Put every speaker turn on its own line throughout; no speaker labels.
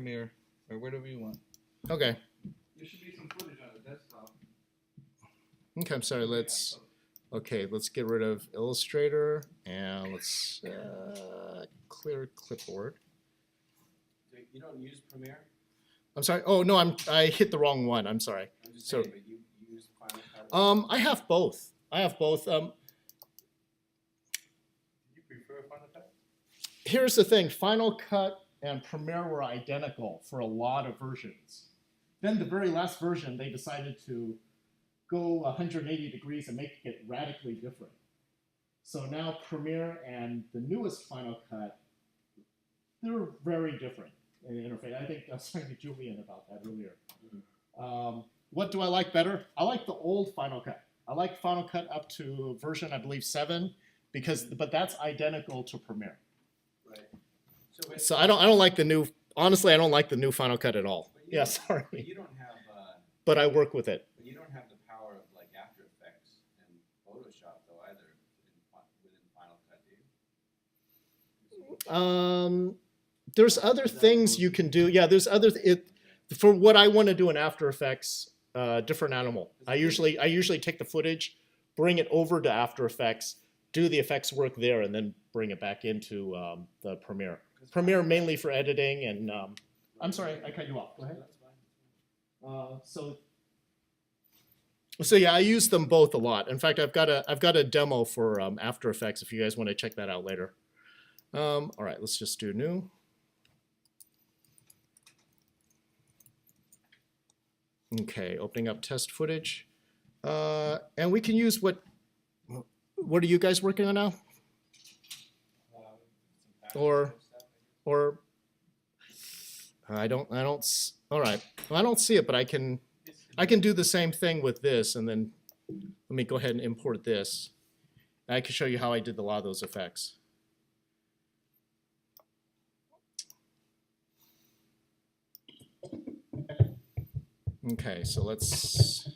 Premiere or whatever you want.
Okay.
There should be some footage on the desktop.
Okay, I'm sorry. Let's get rid of Illustrator and let's clear clipboard.
You don't use Premiere?
I'm sorry. Oh no, I hit the wrong one. I'm sorry.
I'm just
So-
saying, but you use Final Cut?
I have both.
Do you prefer Final Cut?
Here's the thing. Final Cut and Premiere were identical for a lot of versions. Then the very last version, they decided to go 180 degrees and make it radically different. So now Premiere and the newest Final Cut, they're very different in the interface. I think I was talking to Julian about that earlier. What do I like better? I like the old Final Cut. I like Final Cut up to version, I believe, 7, but that's identical to Premiere.
Right.
So I don't like the new. Honestly, I don't like the new Final Cut at all.
But you
Yeah,
don't-
sorry,
But you don't have,
but I work with it.
but you don't have the power of like After Effects and Photoshop though either within Final Cut, do you?
There's other things you can do. Yeah, there's other. For what I want to do in After Effects, different animal. I usually take the footage, bring it over to After Effects, do the effects work there, and then bring it back into the Premiere. Premiere mainly for editing and. I'm sorry, I cut you off. Go ahead.
That's fine.
So yeah, I use them both a lot. In fact, I've got a demo for After Effects if you guys want to check that out later. All right, let's just do new. Okay, opening up test footage, and we can use what are you guys working on now? Or I don't. All right, well, I don't see it, but I can do the same thing with this, and then let me go ahead and import this. And I can show you how I did a lot of those effects. Okay, so let's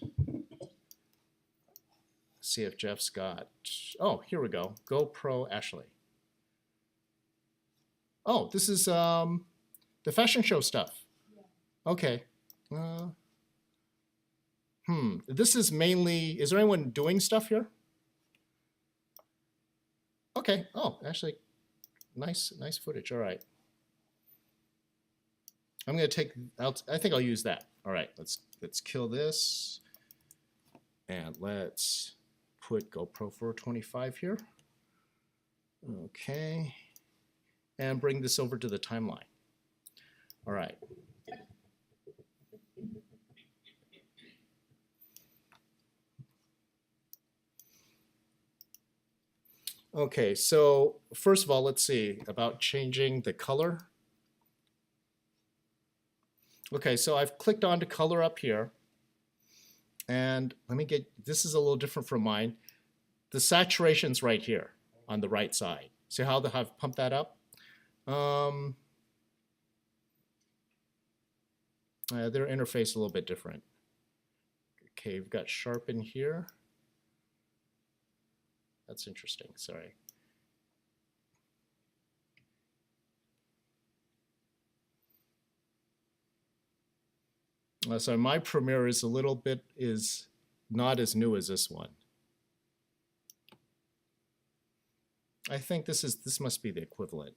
see if Jeff's got. Oh, here we go. GoPro Ashley. Oh, this is the fashion show stuff. Okay. This is mainly. Is there anyone doing stuff here? Okay. Oh, actually, nice footage. All right. I'm gonna take. I think I'll use that. All right. Let's kill this, and let's put GoPro 425 here. Okay. And bring this over to the timeline. All right. Okay, so first of all, let's see about changing the color. Okay, so I've clicked on to color up here. And let me get, this is a little different from mine. The saturation's right here on the right side. See how I've pumped that up? Their interface a little bit different. Okay, we've got sharpen here. That's interesting, sorry. So my Premiere is a little bit, is not as new as this one. I think this must be the equivalent.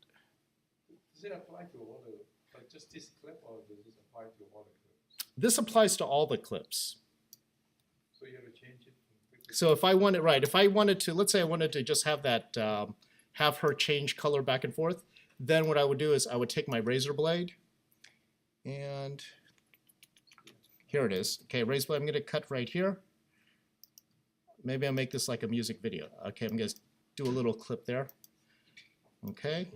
Does it apply to all the, like just this clip, or does this apply to all the clips?
This applies to all the clips.
So you have to change it quickly.
So if I wanted, right, if I wanted to, let's say I wanted to just have that, have her change color back and forth, then what I would do is I would take my razor blade and here it is. Okay, razor blade, I'm gonna cut right here. Maybe I'll make this like a music video. Okay, I'm gonna do a little clip there. Okay,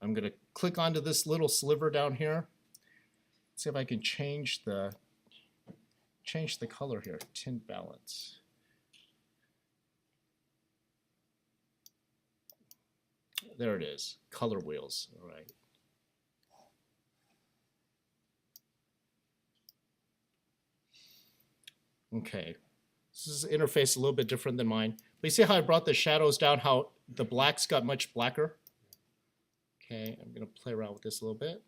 I'm gonna click onto this little sliver down here. See if I can change the color here, tint balance. There it is, color wheels, all right. Okay, this is interface a little bit different than mine. But you see how I brought the shadows down, how the blacks got much blacker? Okay, I'm gonna play around with this a little bit.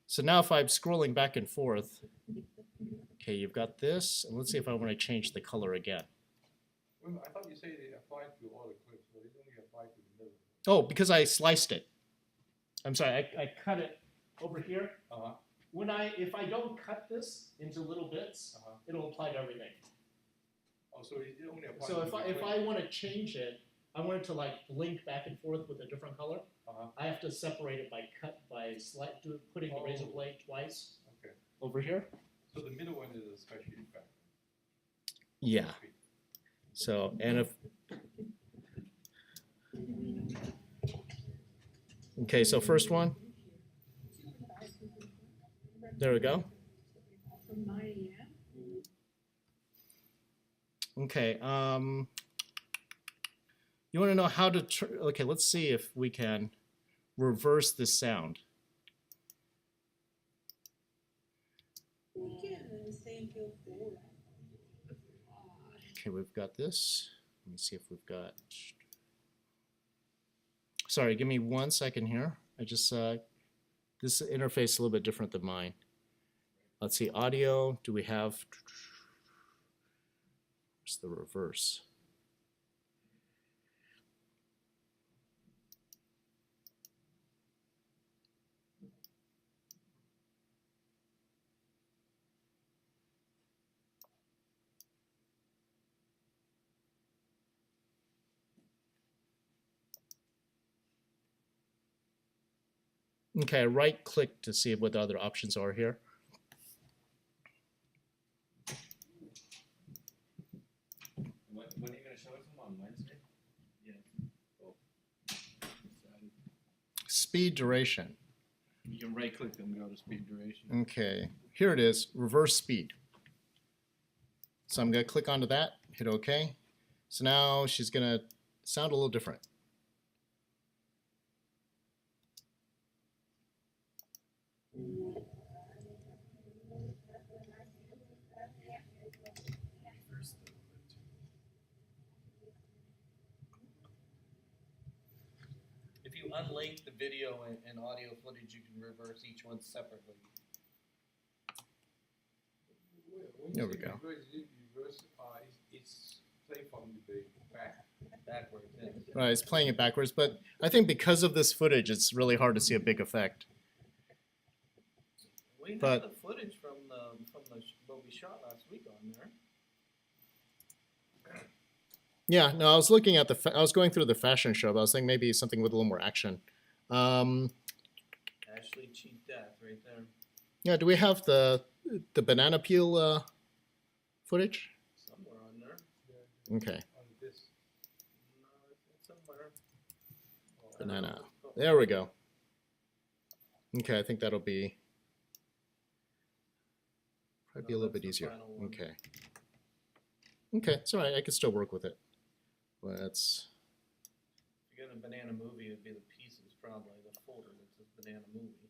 So now if I'm scrolling back and forth, okay, you've got this, and let's see if I want to change the color again.
Wait a minute, I thought you said it applied to all the clips, but it only applied to the middle.
Oh, because I sliced it. I'm sorry, I cut it over here.
Uh-huh,
If I don't cut this into little bits,
uh-huh.
it'll apply to everything.
Oh, so it only applies to
So
the
if
clip.
I want to change it, I want it to like blink back and forth with a different color.
Uh-huh,
I have to separate it by putting the razor
Oh.
blade twice
okay.
over here.
So the middle one is a special effect.
Yeah. So and if okay, so first one. There we go. Okay. You want to know how to okay, let's see if we can reverse this sound. Okay, we've got this. Let me see if we've got. Sorry, give me 1 second here. I just this interface is a little bit different than mine. Let's see, audio. Do we have? Where's the reverse? Okay, I right click to see what the other options are here.
When are you gonna show us them on Wednesday?
Speed duration.
You can right click and go to speed duration.
Okay, here it is, reverse speed. So I'm gonna click onto that, hit OK. So now she's gonna sound a little different.
If you unlink the video and audio footage, you can reverse each one separately.
When
There
you
we
say
go.
reverse, it's play from the
Backwards, yeah.
Right, it's playing it backwards, but I think because of this footage, it's really hard to see a big effect.
We have
But-
the footage from what we shot last week on there.
Yeah, no, I was looking at I was going through the fashion show, but I was thinking maybe something with a little more action.
Ashley Cheat Death right there.
Yeah, do we have the banana peel footage?
Somewhere on there.
Okay,
on this.
No, it's somewhere.
banana. There we go. Okay, I think that'll be probably be a
No,
little
that's
bit
the
easier.
final one.
Okay. Okay, it's all right. I can still work with it. Let's.
If you're getting a banana movie, it'd be the pieces probably, the folder that says banana movie.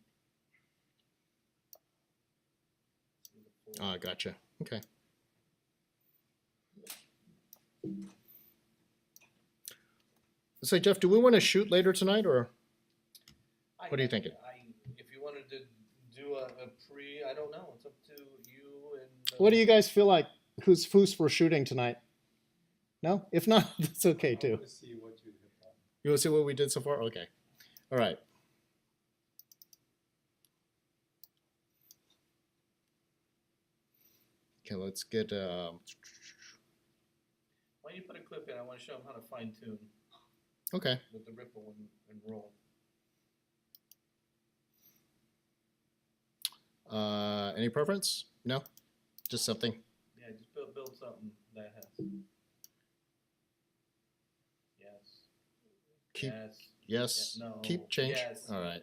See the folder.
Gotcha. Okay. So Jeff, do we want to shoot later tonight, or what are you thinking?
If you wanted to do a pre, I don't know. It's up to you and.
what do you guys feel like? Who's for shooting tonight? No, if not, that's okay
I
too.
want to see what you have done.
You want to see what we did so far? Okay. All right. Okay, let's get.
Why don't you put a clip in? I want to show them how to fine tune
Okay.
with the ripple and roll.
Any preference? No, just something.
Yeah, just build something that has. Yes.
Keep.
Yes.
Yes.
Yeah, no.
Keep change.
Yes.
All right.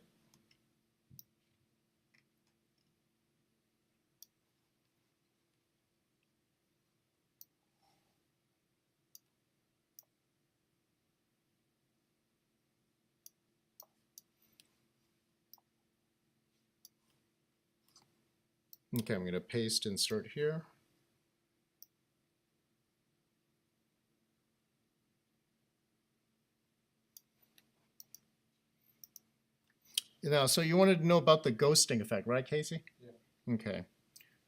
Okay, I'm going to paste insert here. Now, so you wanted to know about the ghosting effect, right, Casey?
Yeah.
Okay.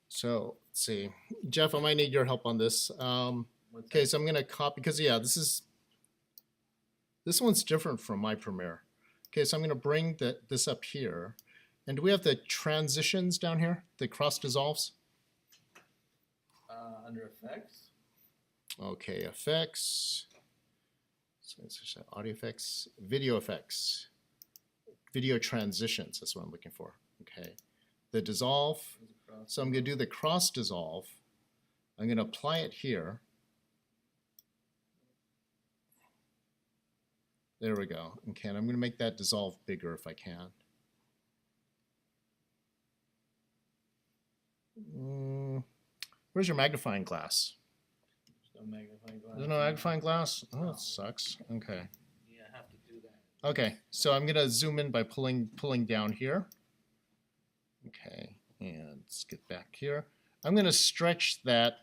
So let's see, Jeff, I might need your help on this.
What's
Okay,
that?
so I'm gonna copy because yeah, this one's different from my Premiere. Okay, so I'm gonna bring this up here, and do we have the transitions down here? The cross dissolves.
Under effects?
Okay, effects. So it's just audio effects, video transitions. That's what I'm looking for. Okay, the dissolve.
There's a cross.
So I'm going to do the cross dissolve. I'm going to apply it here. There we go. Okay, and I'm going to make that dissolve bigger if I can. Where's your magnifying glass?
There's no magnifying glass.
There's no magnifying glass? Oh, that sucks. Okay.
Yeah, I have to do that.
Okay, so I'm going to zoom in by pulling down here. Okay, and let's get back here. I'm going to stretch that.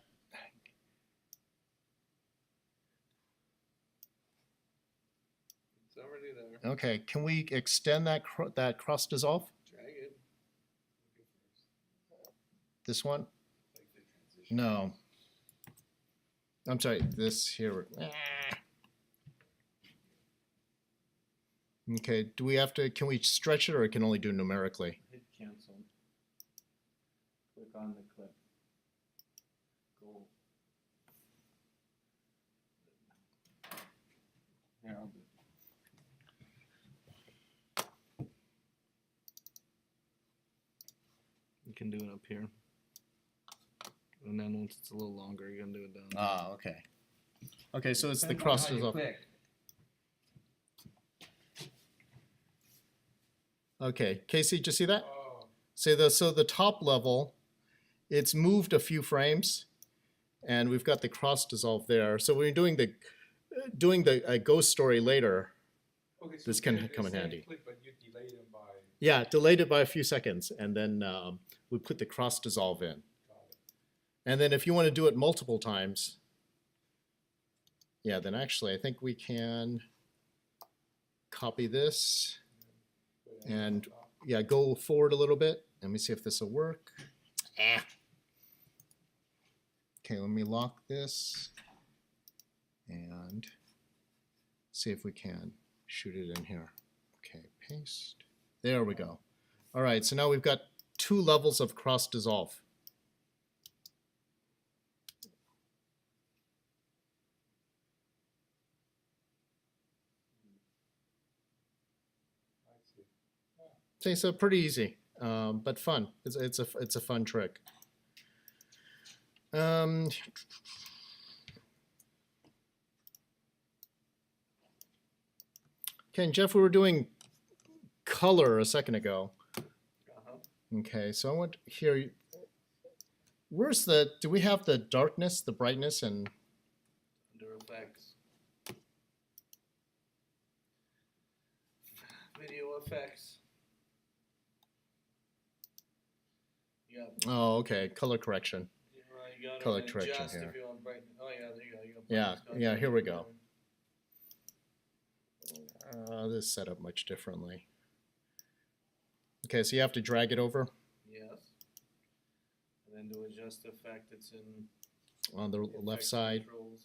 It's already there.
Okay, can we extend that that cross dissolve?
Drag it.
This one?
Like the transition.
No. I'm sorry, this here. Okay, do we have to, can we stretch it or it can only do numerically?
Hit cancel. Click on the clip. Go.
Here, I'll do it.
You can do it up here. And then once it's a little longer, you're gonna do it down there.
Ah, okay. Okay, so it's the
Depends on
cross
how you
dissolve.
click.
Okay, Casey, did you see that?
Oh,
So the top level, it's moved a few frames, and we've got the cross dissolve there. So when you're doing the ghost story later,
okay. So
This can
they're
come in
the same
handy.
Clip, but you delay them by.
yeah, delayed it by a few seconds, and then we put the cross dissolve in.
Got it.
And then if you want to do it multiple times, yeah, then actually I think we can copy this
Put it
and
on top.
yeah, go forward a little bit. Let me see if this will work. Okay, let me lock this and see if we can shoot it in here. Okay, paste. There we go. All right, so now we've got 2 levels of cross dissolve.
I see.
Okay, so pretty easy, but fun. It's a fun trick. Okay, and Jeff, we were doing color a second ago.
Uh-huh.
Okay, so I want here. Where's the? Do we have the darkness, the brightness, and
Under effects. Video effects. Yeah.
oh, okay, color correction.
You gotta
Color
adjust
correction
if
here.
you want brightness. Oh yeah, there you go. You got
Yeah,
brightness going
yeah,
down.
here we go. This is set up much differently. Okay, so you have to drag it over
Yes. And then to adjust the effect, it's in
on the
the
left
effects
side.
controls.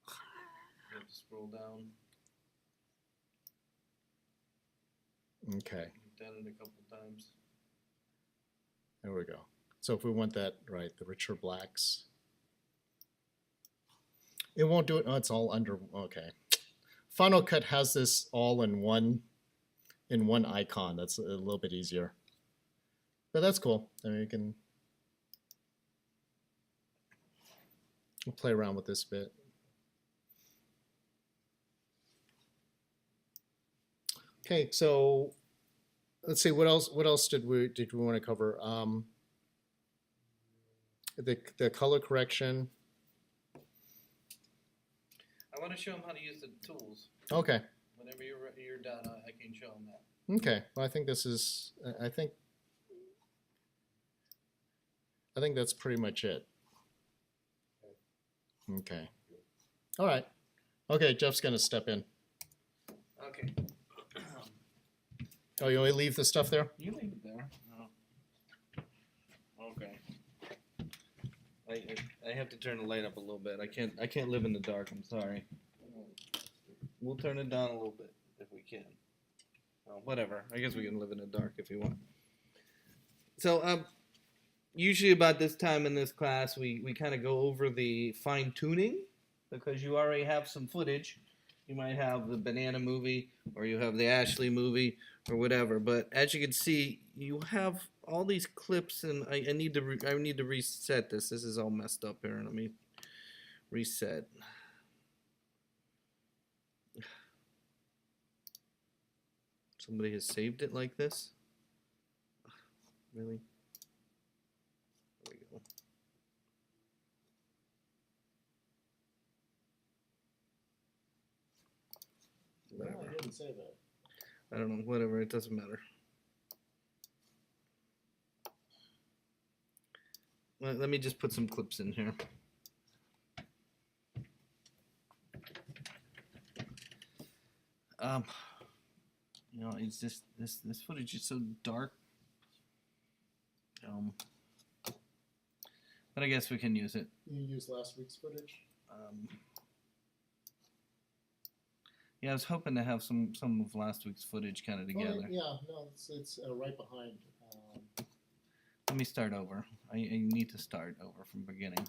You have to scroll down.
Okay,
You've done it a couple times.
there we go. So if we want that, right, the richer blacks. It won't do it. Oh, it's all under. Okay. Final Cut has this all in one icon. That's a little bit easier. But that's cool. I mean, you can we'll play around with this bit. Okay, so let's see what else did we want to cover? The color correction.
I want to show them how to use the tools.
Okay.
Whenever you're done, I can show them that.
Okay. Well, I think this is. I think that's pretty much it. Okay. All right. Okay. Jeff's gonna step in.
Okay.
Oh, you only leave the stuff there?
You leave it there. Oh. Okay. I have to turn the light up a little bit. I can't live in the dark. I'm sorry. We'll turn it down a little bit if we can. Whatever. I guess we can live in the dark if you want. So usually about this time in this class, we kind of go over the fine tuning because you already have some footage. You might have the Banana Movie or you have the Ashley movie or whatever. But as you can see, you have all these clips, and I need to reset this. This is all messed up here. Let me reset. Somebody has saved it like this? Really? There we go. Whatever.
No, I didn't say that.
I don't know. Whatever. It doesn't matter. Let me just put some clips in here. You know, it's just this footage is so dark. But I guess we can use it.
You used last week's footage?
Yeah, I was hoping to have some of last week's footage kind of together.
Oh, yeah, no, it's right behind.
Let me start over. I need to start over from beginning.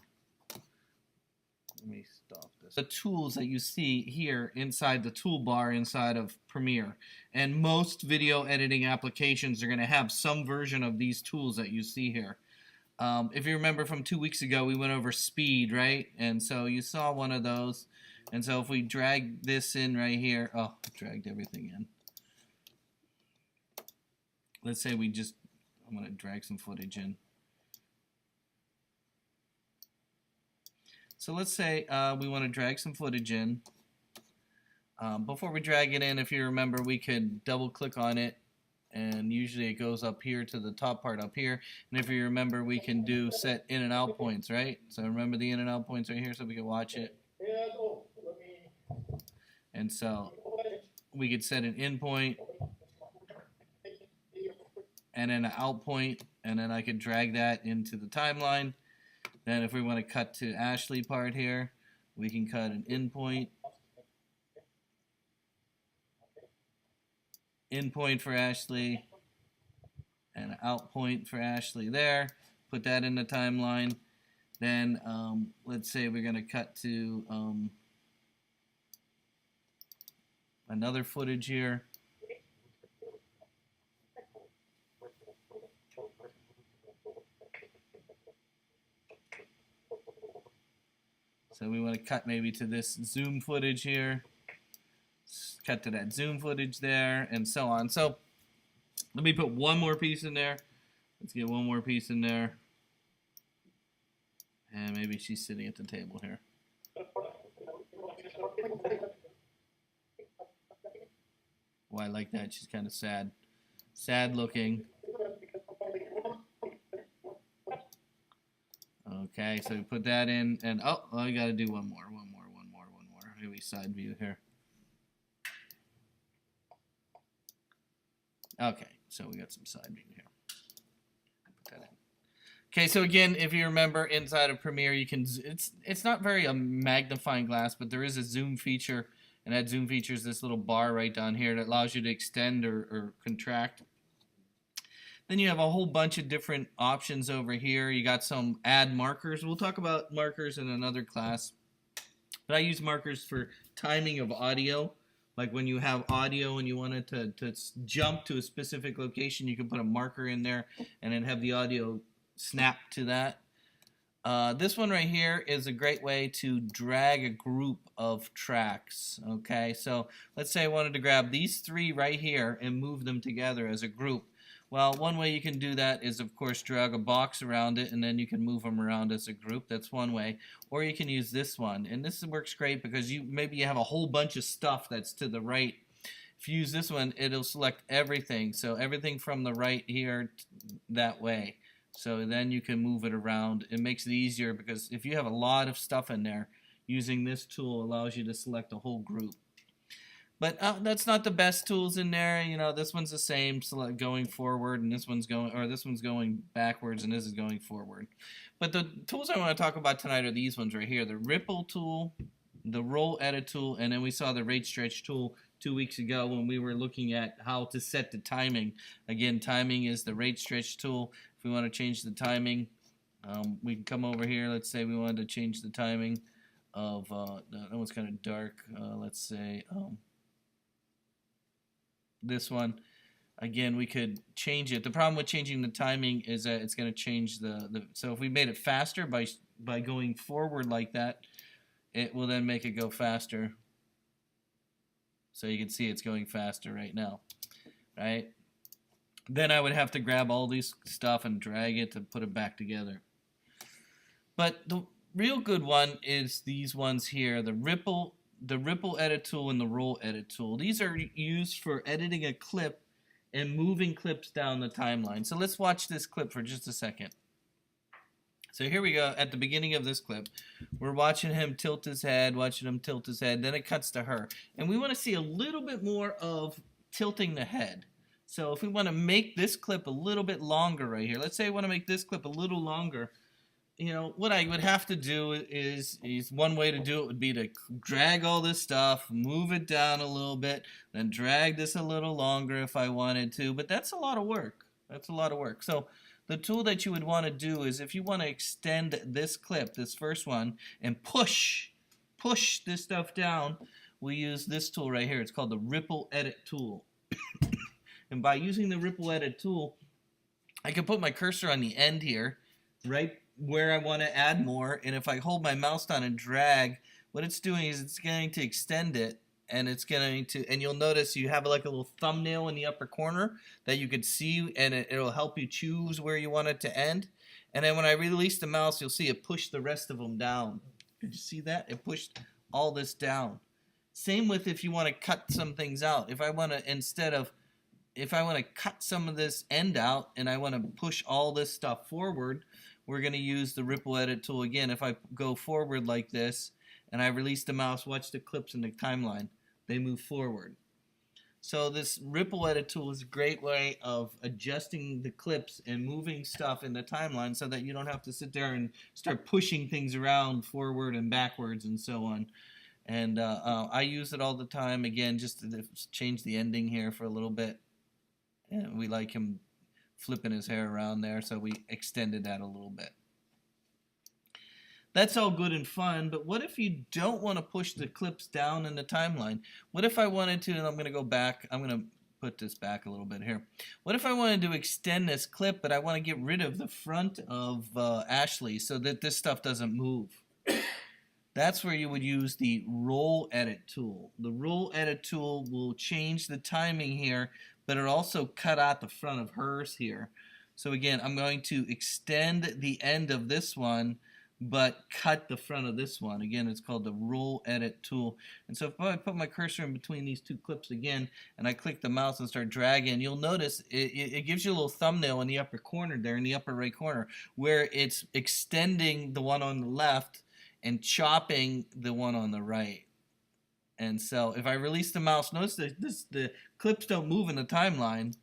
Let me stop this. The tools that you see here inside the toolbar inside of Premiere. And most video editing applications are going to have some version of these tools that you see here. If you remember from 2 weeks ago, we went over speed, right? And so you saw one of those. And so if we drag this in right here, oh, dragged everything in. Let's say I'm going to drag some footage in. So let's say we want to drag some footage in. Before we drag it in, if you remember, we could double click on it, and usually it goes up here to the top part up here. And if you remember, we can do set in and out points, right? So remember the in and out points right here so we can watch it. And so we could set an in point and then an out point, and then I could drag that into the timeline. Then if we want to cut to Ashley part here, we can cut an in point for Ashley, and an out point for Ashley there. Put that in the timeline. Then let's say we're going to cut to another footage here. So we want to cut maybe to this zoom footage here, cut to that zoom footage there, and so on. So let me put one more piece in there. Let's get one more piece in there. And maybe she's sitting at the table here. Oh, I like that. She's kind of sad. Sad looking. Okay, so we put that in, and oh, I got to do one more. Maybe side view here. Okay, so we got some side view here. Put that in. Okay, so again, if you remember, inside of Premiere, you can. It's not very a magnifying glass, but there is a zoom feature, and that zoom feature is this little bar right down here that allows you to extend or contract. Then you have a whole bunch of different options over here. You got some add markers. We'll talk about markers in another class. But I use markers for timing of audio. Like when you have audio and you want it to jump to a specific location, you can put a marker in there and then have the audio snap to that. This one right here is a great way to drag a group of tracks. Okay, so let's say I wanted to grab these three right here and move them together as a group. Well, one way you can do that is, of course, drag a box around it, and then you can move them around as a group. That's one way. Or you can use this one. And this works great because maybe you have a whole bunch of stuff that's to the right. If you use this one, it'll select everything. So everything from the right here that way. So then you can move it around. It makes it easier because if you have a lot of stuff in there, using this tool allows you to select a whole group. But that's not the best tools in there. You know, this one's the same, so like going forward, and this one's going backwards, and this is going forward. But the tools I want to talk about tonight are these ones right here: the ripple tool, the roll edit tool, and then we saw the rate stretch tool 2 weeks ago when we were looking at how to set the timing. Again, timing is the rate stretch tool. If we want to change the timing, we can come over here. Let's say we wanted to change the timing of that one's kind of dark. Let's say this one. Again, we could change it. The problem with changing the timing is that it's going to change the so if we made it faster by going forward like that, it will then make it go faster. So you can see it's going faster right now, right? Then I would have to grab all these stuff and drag it to put it back together. But the real good one is these ones here, the ripple edit tool and the roll edit tool. These are used for editing a clip and moving clips down the timeline. So let's watch this clip for just a second. So here we go at the beginning of this clip. We're watching him tilt his head, then it cuts to her. And we want to see a little bit more of tilting the head. So if we want to make this clip a little bit longer right here, let's say I want to make this clip a little longer, you know, what I would have to do is one way to do it would be to drag all this stuff, move it down a little bit, then drag this a little longer if I wanted to, but that's a lot of work. That's a lot of work. So the tool that you would want to do is if you want to extend this clip, this first one, and push this stuff down, we use this tool right here. It's called the ripple edit tool. And by using the ripple edit tool, I can put my cursor on the end here, right where I want to add more, and if I hold my mouse down and drag, what it's doing is it's going to extend it, and it's going to, and you'll notice you have like a little thumbnail in the upper corner that you could see, and it'll help you choose where you want it to end. And then when I release the mouse, you'll see it push the rest of them down. Did you see that? It pushed all this down. Same with if you want to cut some things out. If I want to cut some of this end out and I want to push all this stuff forward, we're going to use the ripple edit tool again. If I go forward like this and I release the mouse, watch the clips in the timeline. They move forward. So this ripple edit tool is a great way of adjusting the clips and moving stuff in the timeline so that you don't have to sit there and start pushing things around forward and backwards and so on. And I use it all the time, again, just to change the ending here for a little bit. And we like him flipping his hair around there, so we extended that a little bit. That's all good and fun, but what if you don't want to push the clips down in the timeline? What if I wanted to, and I'm going to go back, I'm going to put this back a little bit here. What if I wanted to extend this clip, but I want to get rid of the front of Ashley so that this stuff doesn't move? That's where you would use the roll edit tool. The roll edit tool will change the timing here, but it'll also cut out the front of hers here. So again, I'm going to extend the end of this one, but cut the front of this one. Again, it's called the roll edit tool. And so if I put my cursor in between these two clips again, and I click the mouse and start dragging, you'll notice it gives you a little thumbnail in the upper corner there, in the upper right corner, where it's extending the one on the left and chopping the one on the right. And so if I release the mouse, notice that the clips don't move in the timeline,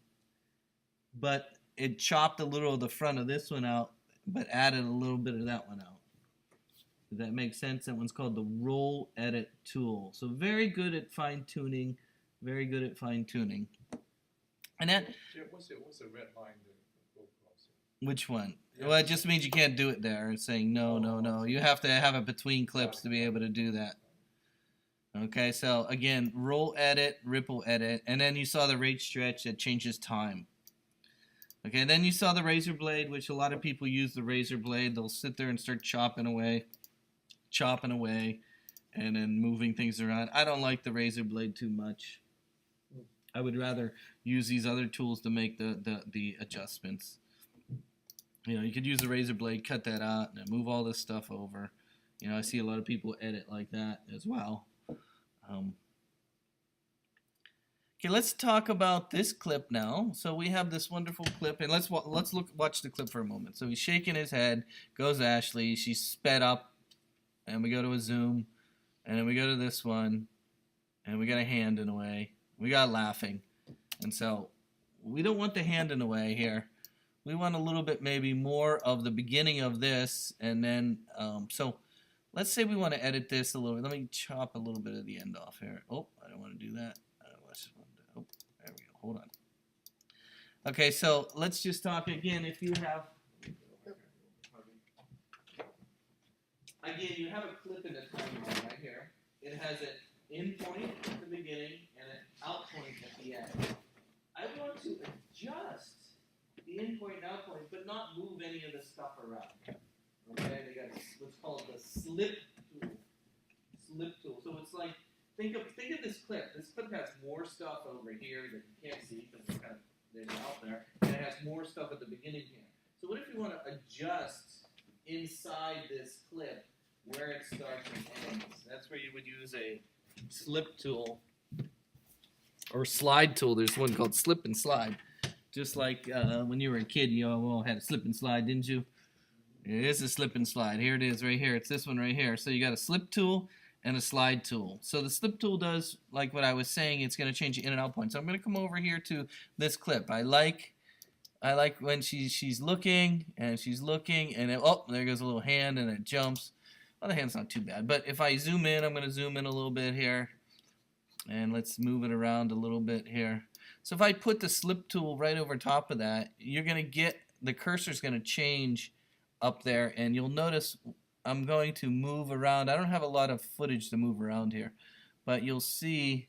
but it chopped a little of the front of this one out, but added a little bit of that one out. Does that make sense? That one's called the roll edit tool. So very good at fine tuning, very good at fine tuning. And that,
What's the red line that go across it?
which one?
Yeah.
Well, it just means you can't do it there. It's saying no, no, no. You have to have it between clips to be able to do that. Okay, so again, roll edit, ripple edit, and then you saw the rate stretch that changes time. Okay, then you saw the razor blade, which a lot of people use the razor blade. They'll sit there and start chopping away, and then moving things around. I don't like the razor blade too much. I would rather use these other tools to make the adjustments. You know, you could use the razor blade, cut that out, and then move all this stuff over. You know, I see a lot of people edit like that as well. Okay, let's talk about this clip now. So we have this wonderful clip, and let's watch the clip for a moment. So he's shaking his head, goes Ashley, she's sped up, and we go to a zoom, and then we go to this one, and we got a hand in the way. We got laughing, and so we don't want the hand in the way here. We want a little bit maybe more of the beginning of this, and then so let's say we want to edit this a little bit. Let me chop a little bit of the end off here. Oh, I don't want to do that. Oh, there we go. Hold on. Okay, so let's just talk again. If you have, again, you have a clip in the timeline right here. It has an in point at the beginning and an out point at the end. I want to adjust the in point and out point, but not move any of the stuff around. Okay, they got what's called the slip tool. Slip tool. So it's like think of this clip. This clip has more stuff over here that you can't see because it's kind of out there, and it has more stuff at the beginning here. So what if you want to adjust inside this clip where it starts and ends? That's where you would use a slip tool or slide tool. There's one called slip and slide. Just like when you were a kid, you all had a slip and slide, didn't you? It is a slip and slide. Here it is right here. It's this one right here. So you got a slip tool and a slide tool. So the slip tool does, like what I was saying, it's going to change the in and out point. So I'm going to come over here to this clip. I like when she's looking and it, oh, there goes a little hand and it jumps. Well, the hand's not too bad. But if I zoom in, I'm going to zoom in a little bit here. And let's move it around a little bit here. So if I put the slip tool right over top of that, you're going to get, the cursor's going to change up there. And you'll notice I'm going to move around. I don't have a lot of footage to move around here. But you'll see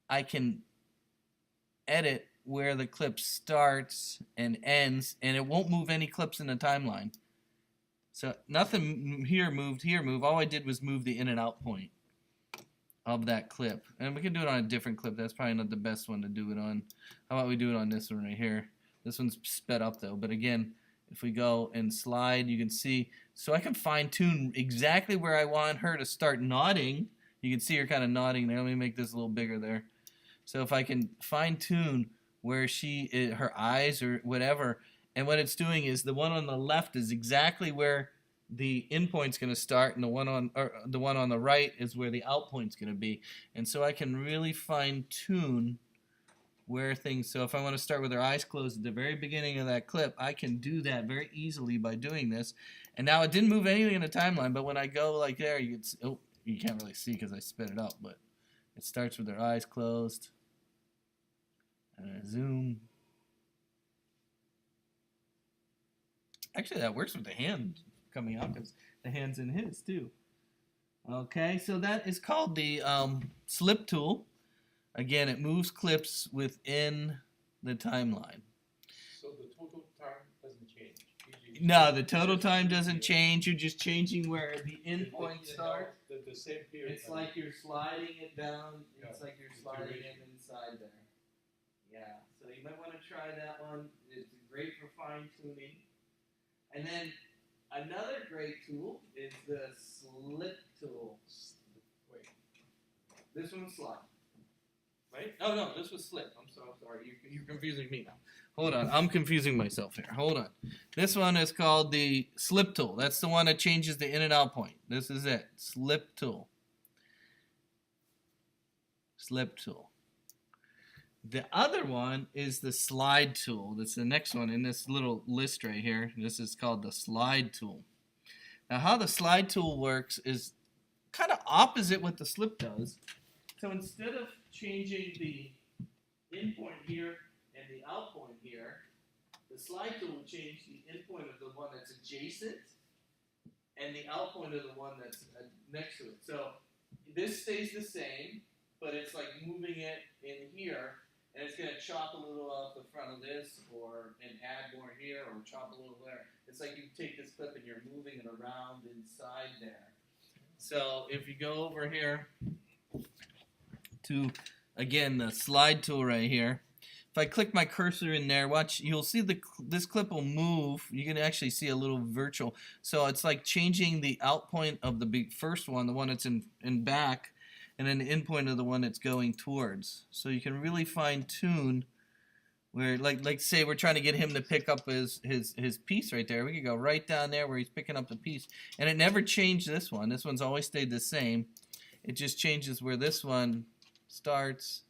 I can edit where the clip starts and ends. And it won't move any clips in the timeline. So nothing here moved, All I did was move the in and out point of that clip. And we can do it on a different clip. That's probably not the best one to do it on. How about we do it on this one right here? This one's sped up though. But again, if we go and slide, you can see. So I can fine tune exactly where I want her to start nodding. You can see her kind of nodding there. Let me make this a little bigger there. So if I can fine tune where her eyes or whatever. And what it's doing is the one on the left is exactly where the in point's going to start, and the one on the right is where the out point's going to be. And so I can really fine tune where things. So if I want to start with her eyes closed at the very beginning of that clip, I can do that very easily by doing this. And now it didn't move anything in the timeline, but when I go like there, you can't really see because I sped it up, but it starts with her eyes closed. And I zoom. Actually, that works with the hand coming out because the hand's in his too. Okay, so that is called the slip tool. Again, it moves clips within the timeline.
So the total time doesn't change.
No, the total time doesn't change. You're just changing where the end point starts.
The same period.
It's like you're sliding it down. It's
Yeah.
like you're sliding it inside there. Yeah, so you might want to try that one. It's great for fine tuning. And then another great tool is the slip tool.
Wait.
This one's slide. Right? Oh no, this was slip. I'm so sorry. You're confusing me now. Hold on, I'm confusing myself here. Hold on. This one is called the slip tool. That's the one that changes the in and out point. This is it. Slip tool. Slip tool. The other one is the slide tool. That's the next one in this little list right here. This is called the slide tool. Now how the slide tool works is kind of opposite what the slip does. So instead of changing the in point here and the out point here, the slide tool will change the in point of the one that's adjacent and the out point of the one that's next to it. So this stays the same, but it's like moving it in here. And it's going to chop a little off the front of this and add more here or chop a little there. It's like you take this clip and you're moving it around inside there. So if you go over here to, again, the slide tool right here. If I click my cursor in there, watch, you'll see this clip will move. You can actually see a little virtual. So it's like changing the out point of the first one, the one that's in back, and then the end point of the one that's going towards. So you can really fine tune where, like say we're trying to get him to pick up his piece right there. We could go right down there where he's picking up the piece. And it never changed this one. This one's always stayed the same. It just changes where this one starts,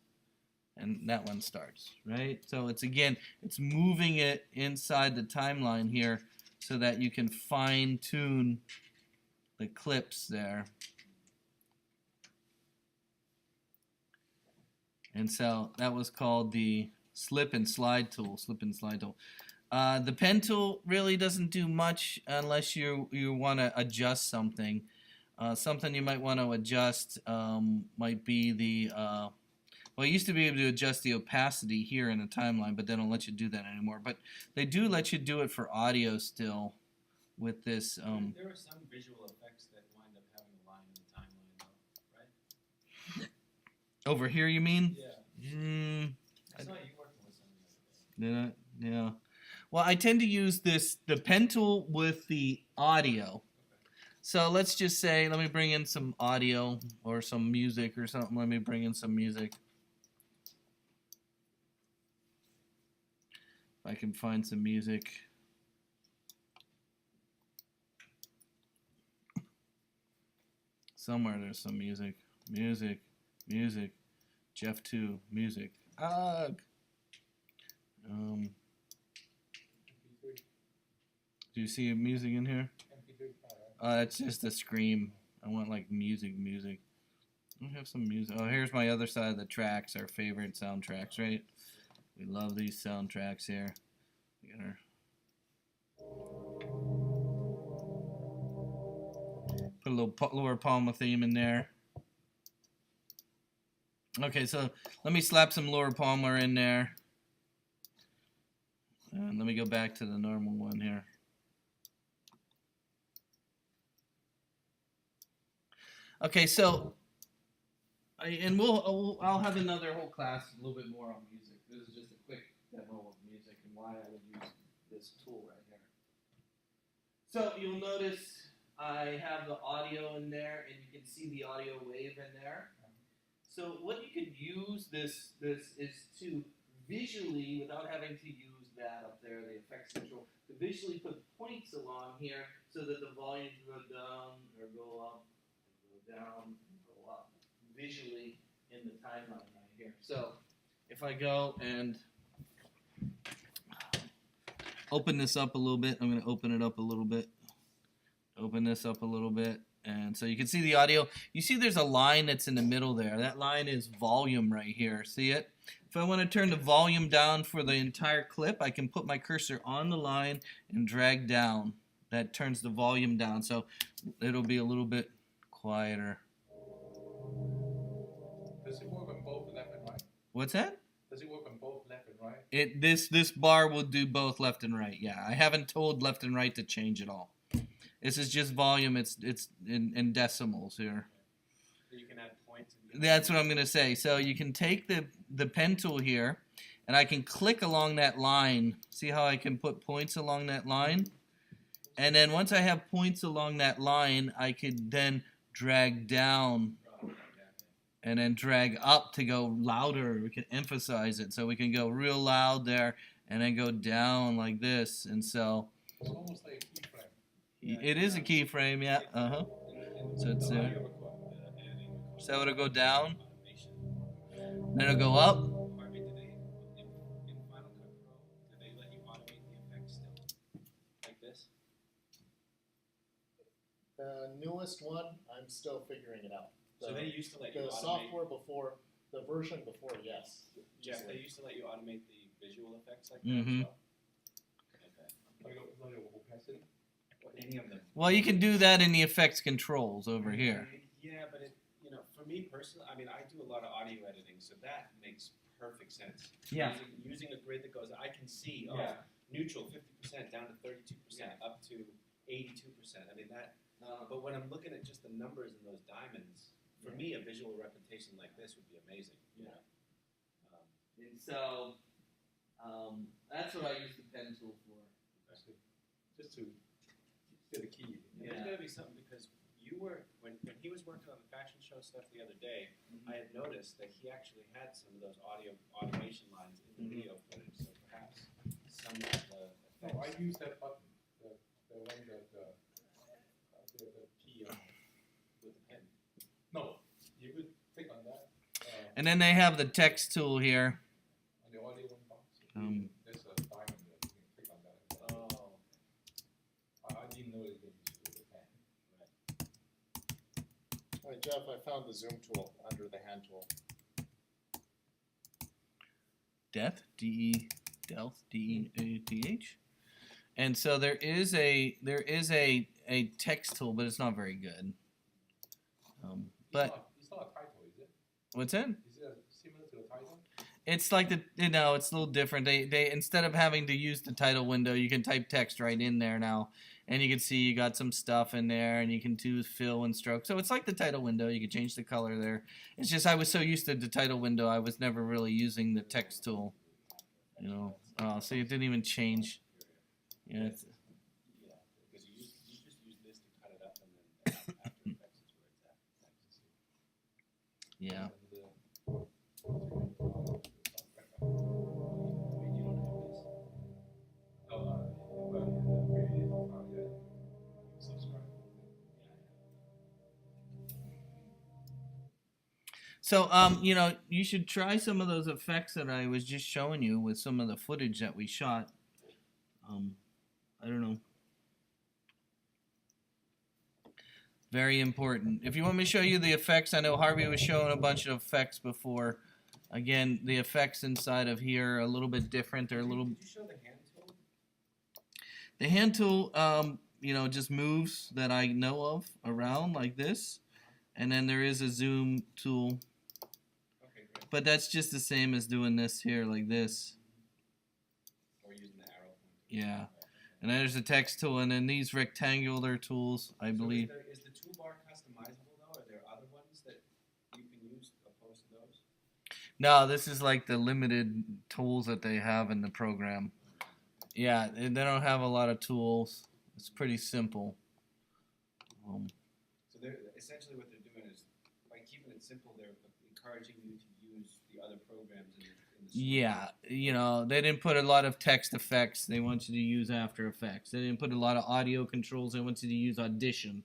and that one starts, right? So it's it's moving it inside the timeline here so that you can fine tune the clips there. And so that was called the slip and slide tool. The pen tool really doesn't do much unless you want to adjust something. Something you might want to adjust might be the well, you used to be able to adjust the opacity here in the timeline, but they don't let you do that anymore. But they do let you do it for audio still with this.
There are some visual effects that wind up having a line in the timeline, though, right?
Over here, you mean?
Yeah.
I
I saw you working with some the other day.
Yeah. Well, I tend to use the pen tool with the audio. So let's just say, let me bring in some audio or some music or something. Let me bring in some music. If I can find some music. Somewhere there's some music. Music. Jeff 2, music. Ugh.
MP3,
Do you see music in here?
MP3 file, right?
That's just a scream. I want like music. I have some music. Oh, here's my other side of the tracks, our favorite soundtracks, right? We love these soundtracks here. We got our... Put a little Laura Palmer theme in there. Okay, so let me slap some Laura Palmer in there. And let me go back to the normal one here. Okay, so I'll have another whole class a little bit more on music. This is just a quick demo of music and why I would use this tool right here. So you'll notice I have the audio in there, and you can see the audio wave in there. So what you could use this is to visually, without having to use that up there, the effects control, to visually put points along here so that the volumes go down or go up, go down, and go up, visually in the timeline right here. So if I go and open this up a little bit, I'm going to open it up a little bit, open this up a little bit. And so you can see the audio. You see there's a line that's in the middle there. That line is volume right here. See it? If I want to turn the volume down for the entire clip, I can put my cursor on the line and drag down. That turns the volume down. So it'll be a little bit quieter.
Does it work on both left and right?
What's that?
Does it work on both left and right?
This bar will do both left and right. Yeah, I haven't told left and right to change at all. This is just volume. It's in decimals here.
So you can add points.
That's what I'm going to say. So you can take the pen tool here, and I can click along that line. See how I can put points along that line? And then once I have points along that line, I could then drag down and then drag up to go louder. We can emphasize it. So we can go real loud there and then go down like this. And so
It's almost like a keyframe.
it is a keyframe, yeah. So it's there. So it'll go down, then it'll go up.
Harvey, in Final Cut Pro, do they let you automate the effects still? Like this?
The newest one, I'm still figuring it out.
So they used to let you
The
automate.
software before, the version before, yes.
Jeff, they used to let you automate the visual effects like
Mhm.
that as well? Okay.
Like a opacity?
Well, any of them.
Well, you can do that in the effects controls over here.
Yeah, but for me personally, I mean, I do a lot of audio editing, so that makes perfect sense.
Yeah.
Using a grid that goes, I can see,
Yeah.
neutral 50% down to 32%, up to 82%. I mean, that, but when I'm looking at just the numbers in those diamonds, for me, a visual representation like this would be amazing.
Yeah. And so that's what I use the pen tool for.
Just to get the key.
And there's got to be something because when he was working on the fashion show stuff the other day, I had noticed that he actually had some of those audio automation lines in the video footage. So perhaps some of the effects.
No, I use that button, the one that the key on.
With the pen.
No, you would click on that.
And then they have the text tool here.
On the audio one box, there's a diamond there, you can click on that.
Oh,
I didn't know you can use it with a pen.
All right, Jeff, I found the zoom tool under the hand tool.
Death, D-E-D-H. And so there is a text tool, but it's not very good. But
It's not a title, is it?
what's it?
Is it similar to the title?
It's like it's a little different. They instead of having to use the title window, you can type text right in there now, and you can see you got some stuff in there, and you can do fill and stroke. So it's like the title window. You can change the color there. It's just I was so used to the title window, I was never really using the text tool. You know, see, it didn't even change. Yeah, it's,
yeah, because you just use this to cut it up, and then After Effects is where it's at.
yeah.
Wait, you don't have this? Subscribe.
So, you should try some of those effects that I was just showing you with some of the footage that we shot. I don't know. Very important. If you want me to show you the effects, I know Harvey was showing a bunch of effects before. Again, the effects inside of here are a little bit different. They're a little.
Did you show the hand tool?
The hand tool, just moves that I know of around like this, and then there is a zoom tool,
Okay, great.
but that's just the same as doing this here like this.
Or using the arrow pointer.
Yeah. And then there's a text tool, and then these rectangular tools, I believe.
Is the toolbar customizable though? Are there other ones that you can use opposed to those?
No, this is like the limited tools that they have in the program. Yeah, they don't have a lot of tools. It's pretty simple.
So they're essentially what they're doing is by keeping it simple, they're encouraging you to use the other programs in the suite.
Yeah, they didn't put a lot of text effects. They want you to use After Effects. They didn't put a lot of audio controls. They want you to use Audition.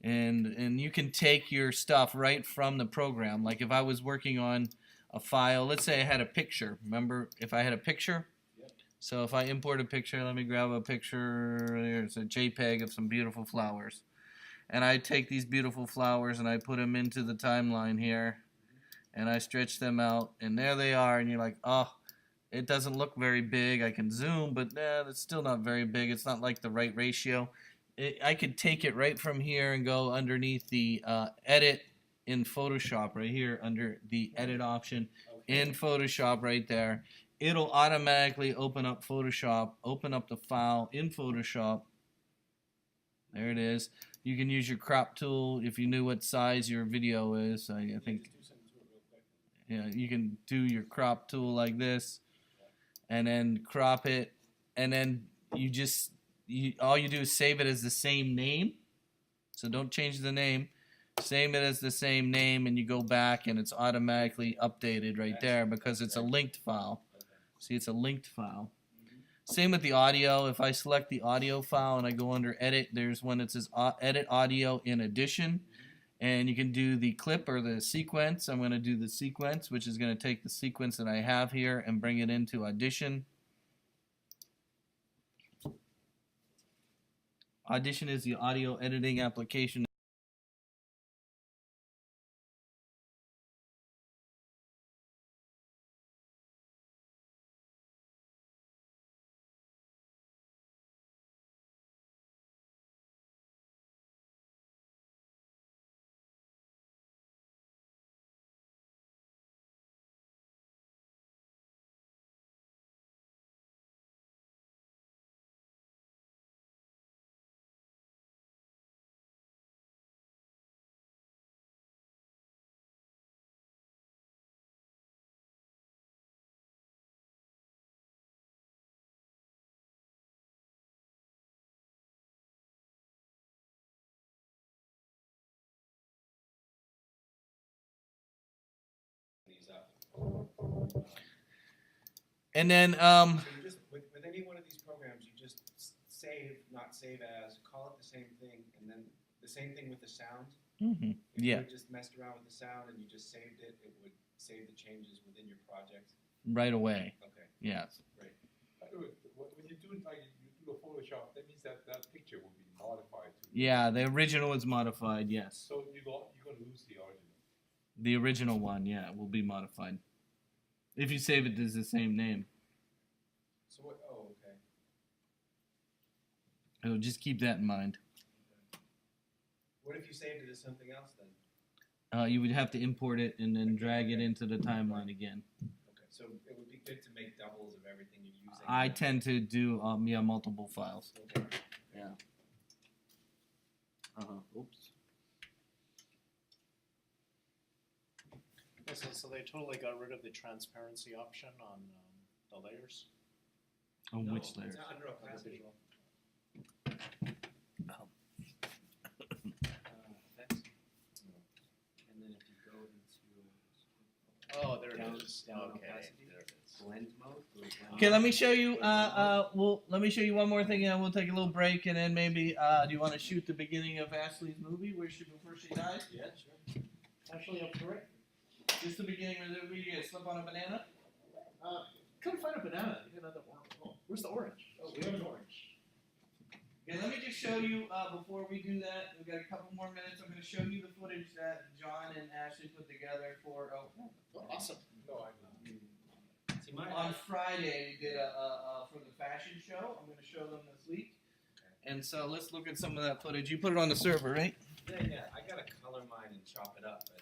Okay.
And you can take your stuff right from the program. Like if I was working on a file, let's say I had a picture. Remember, if I had a picture?
Yep.
So if I import a picture, let me grab a picture. There's a JPEG of some beautiful flowers. And I take these beautiful flowers and I put them into the timeline here. And I stretch them out. And there they are. And you're like, oh, it doesn't look very big. I can zoom, but it's still not very big. It's not like the right ratio. I could take it right from here and go underneath the edit in Photoshop right here under the edit option in Photoshop right there. It'll automatically open up Photoshop, open up the file in Photoshop. There it is. You can use your crop tool if you knew what size your video is. I think,
Just do something to it real quick.
yeah, you can do your crop tool like this and then crop it, and then all you do is save it as the same name. So don't change the name. Save it as the same name, and you go back and it's automatically updated right there because it's a linked file. See, it's a linked file. Same with the audio. If I select the audio file and I go under edit, there's one that says edit audio in Audition. And you can do the clip or the sequence. I'm going to do the sequence, which is going to take the sequence that I have here and bring it into Audition. Audition is the audio editing application.
These up.
And then,
So you just with any one of these programs, you just save, not save as, call it the same thing, and then the same thing with the sound. If
yeah.
you just messed around with the sound and you just saved it, it would save the changes within your project?
right away.
Okay,
Yes.
great.
By the way, when you do like you do the Photoshop, that means that that picture will be modified to.
Yeah, the original is modified. Yes.
So you're gonna lose the original.
The original one, yeah, will be modified. If you save it as the same name.
So what, oh, okay.
So just keep that in mind.
What if you saved it as something else then?
You would have to import it and then drag it into the timeline again.
Okay, so it would be good to make doubles of everything you're using.
I tend to do multiple files.
Okay.
Oops.
Yeah, so they totally got rid of the transparency option on the layers.
On
No,
which layer?
It's under
on the
opacity.
visual.
Effects. And then if you go into
Oh, there
down,
it is.
down
Okay,
opacity,
there it is.
blend mode. go to blend
Okay,
mode.
let me show you. Let me show you one more thing, and we'll take a little break, and then maybe. Do you want to shoot the beginning of Ashley's movie, where she before she dies?
Yeah, sure.
Actually, up for it.
Just the beginning of the movie. You slip on a banana.
Couldn't find a banana. You got another orange. Oh, where's the orange? Oh, we have an orange.
Okay, let me just show you before we do that. We've got a couple more minutes. I'm going to show you the footage that John and Ashley put together for.
Oh, awesome.
No, I
See, my
On Friday, we did for the fashion show. I'm going to show them this week. And so let's look at some of that footage. You put it on the server, right?
yeah, I gotta color mine and chop it up, but